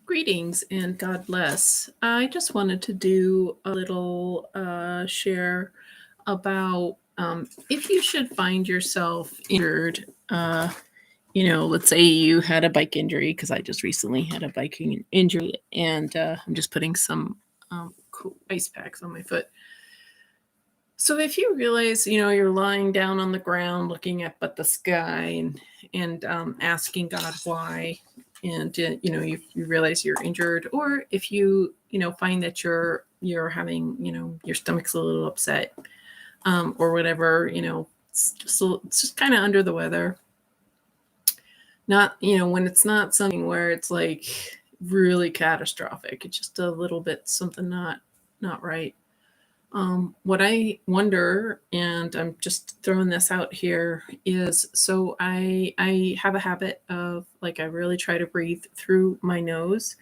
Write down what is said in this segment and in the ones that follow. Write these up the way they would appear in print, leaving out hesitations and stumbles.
Greetings and God bless. I just wanted to do a little share about if you should find yourself injured. Let's say you had a bike injury, because I just recently had a biking injury, and I'm just putting some cool ice packs on my foot. So if you realize, you're lying down on the ground looking up at the sky and asking God why, and you realize you're injured, or if you find that you're having, your stomach's a little upset, or whatever, it's just kind of under the weather. Not, when it's not something where it's like really catastrophic, it's just a little bit something not right. What I wonder, and I'm just throwing this out here, is so I have a habit of, like, I really try to breathe through my nose.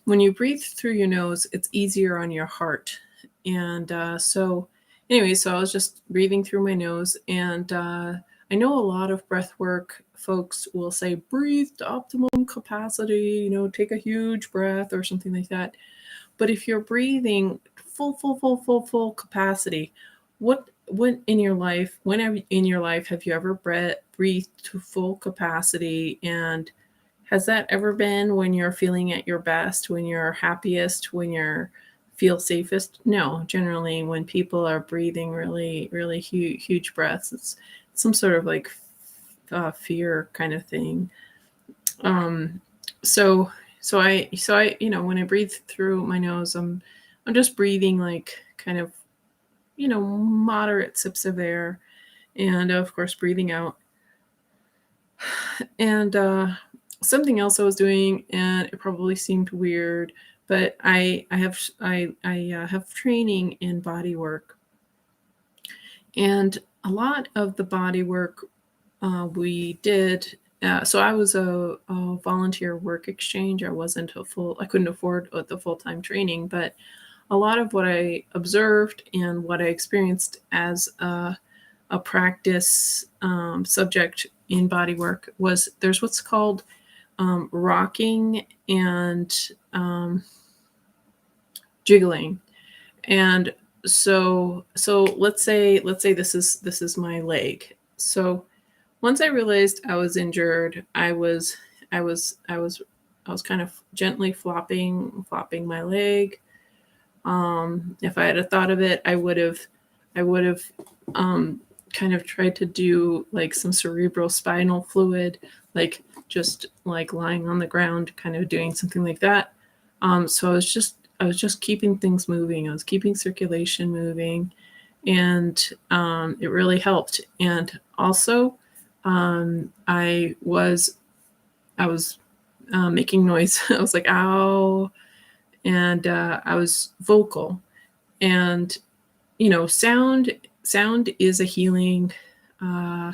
When you breathe through your nose, it's easier on your heart. And so I was just breathing through my nose, and I know a lot of breath work folks will say breathe to optimum capacity, take a huge breath or something like that. But if you're breathing full capacity, whenever in your life have you ever breathed to full capacity? And has that ever been when you're feeling at your best, when you're happiest, when you're feel safest? No, generally when people are breathing really, really huge breaths, it's some sort of like fear kind of thing. Um, so so I when I breathe through my nose, I'm just breathing like kind of moderate sips of air, and of course breathing out. And something else I was doing, and it probably seemed weird, but I have training in body work, and a lot of the body work we did. So I was a volunteer work exchange. I couldn't afford the full-time training, but a lot of what I observed and what I experienced as a practice subject in body work was there's what's called rocking and jiggling. And so let's say this is my leg. So once I realized I was injured, I was kind of gently flopping my leg. If I had a thought of it, I would have kind of tried to do like some cerebral spinal fluid, like just like lying on the ground, kind of doing something like that. So I was just keeping things moving. I was keeping circulation moving, and it really helped. And also, I was making noise. I was like, ow, and I was vocal. And sound is a healing uh,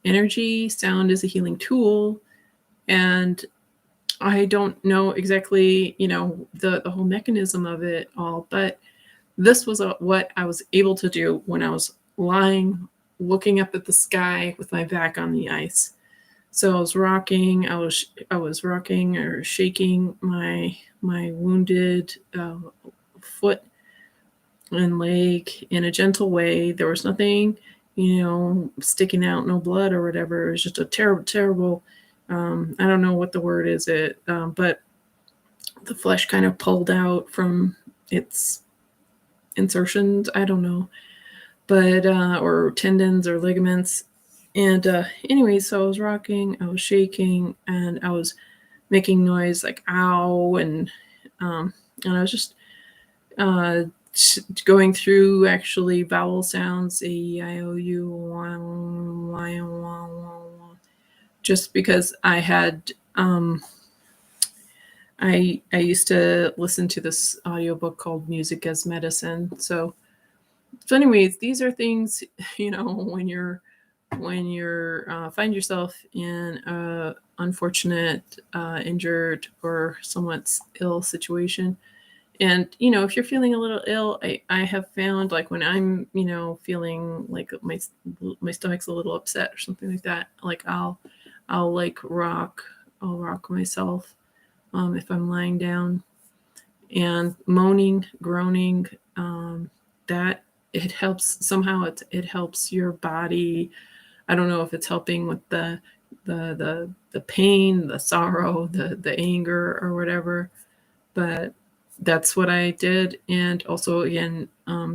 energy. Sound is a healing tool, and I don't know exactly, the whole mechanism of it all, but this was what I was able to do when I was lying, looking up at the sky with my back on the ice. So I was rocking or shaking my wounded foot and leg in a gentle way. There was nothing, sticking out, no blood or whatever. It was just a terrible. I don't know what the word is. But the flesh kind of pulled out from its insertions. I don't know, but or tendons or ligaments. And anyway, so I was rocking, I was shaking, and I was making noise like ow, and I was just uh, going through actually vowel sounds, A-I-O-U, just because I used to listen to this audiobook called Music as Medicine. So anyways, these are things, when you're find yourself in a unfortunate, injured, or somewhat ill situation. And if you're feeling a little ill, I have found, like, when I'm feeling like my stomach's a little upset or something like that, like I'll like rock myself, if I'm lying down, and moaning, groaning, that it helps somehow. It helps your body. I don't know if it's helping with the pain, the sorrow, the anger, or whatever, but that's what I did. And also, again,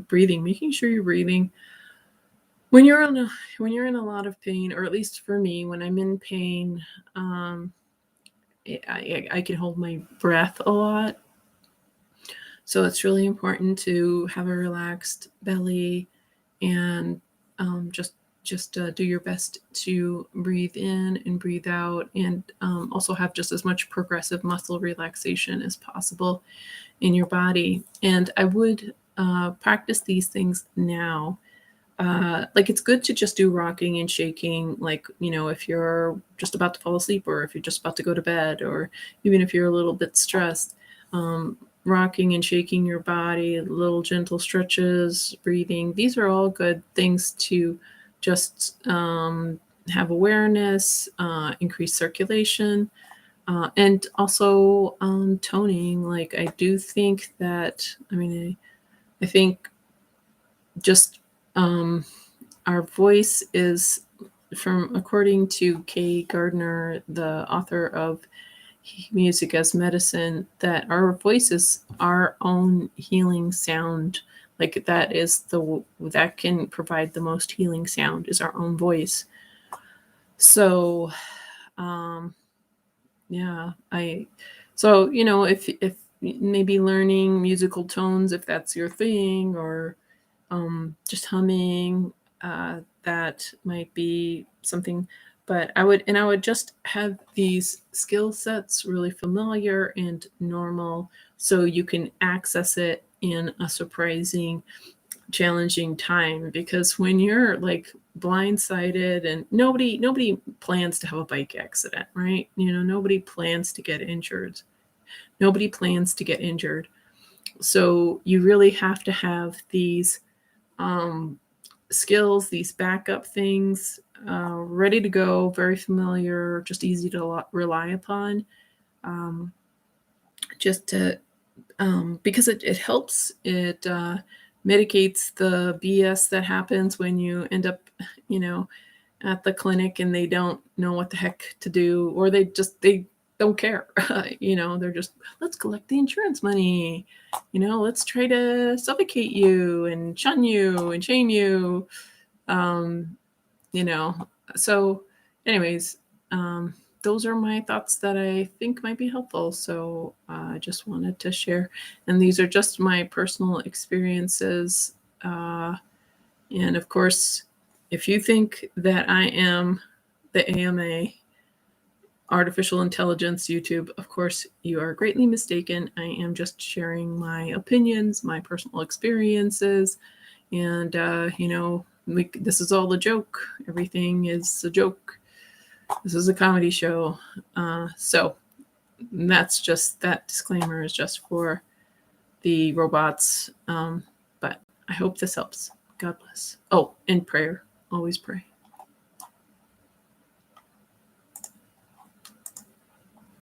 breathing, making sure you're breathing when you're in a lot of pain, or at least for me, when I'm in pain. Um, I can hold my breath a lot. So it's really important to have a relaxed belly, and just do your best to breathe in and breathe out, and also have just as much progressive muscle relaxation as possible in your body. And I would practice these things now. Like, it's good to just do rocking and shaking, like, if you're just about to fall asleep, or if you're just about to go to bed, or even if you're a little bit stressed. Rocking and shaking your body, little gentle stretches, breathing, these are all good things to just have awareness, increase circulation, and also toning. Like, I do think that, I think just our voice is, from according to Kay Gardner, the author of Music as Medicine, that our voice is our own healing sound. Like, that can provide the most healing sound, is our own voice. So um yeah, if maybe learning musical tones, if that's your thing, or just humming, that might be something. But I would just have these skill sets really familiar and normal, so you can access it in a surprising, challenging time. Because when you're like blindsided, and nobody plans to have a bike accident, right? Nobody plans to get injured. Nobody plans to get injured. So you really have to have these um, skills, these backup things, ready to go, very familiar, just easy to rely upon. Um, just to Because it helps. It mitigates the BS that happens when you end up, you know, at the clinic, and they don't know what the heck to do, or they don't care. They're just, let's collect the insurance money. Let's try to suffocate you and shun you and shame you. Um, you know, so, anyways, those are my thoughts that I think might be helpful. So I just wanted to share, and these are just my personal experiences. And of course, if you think that I am the AMA, artificial intelligence YouTube, of course, you are greatly mistaken. I am just sharing my opinions, my personal experiences, and this is all a joke. Everything is a joke. This is a comedy show. So that disclaimer is just for the robots. But I hope this helps. God bless. Oh, and prayer. Always pray.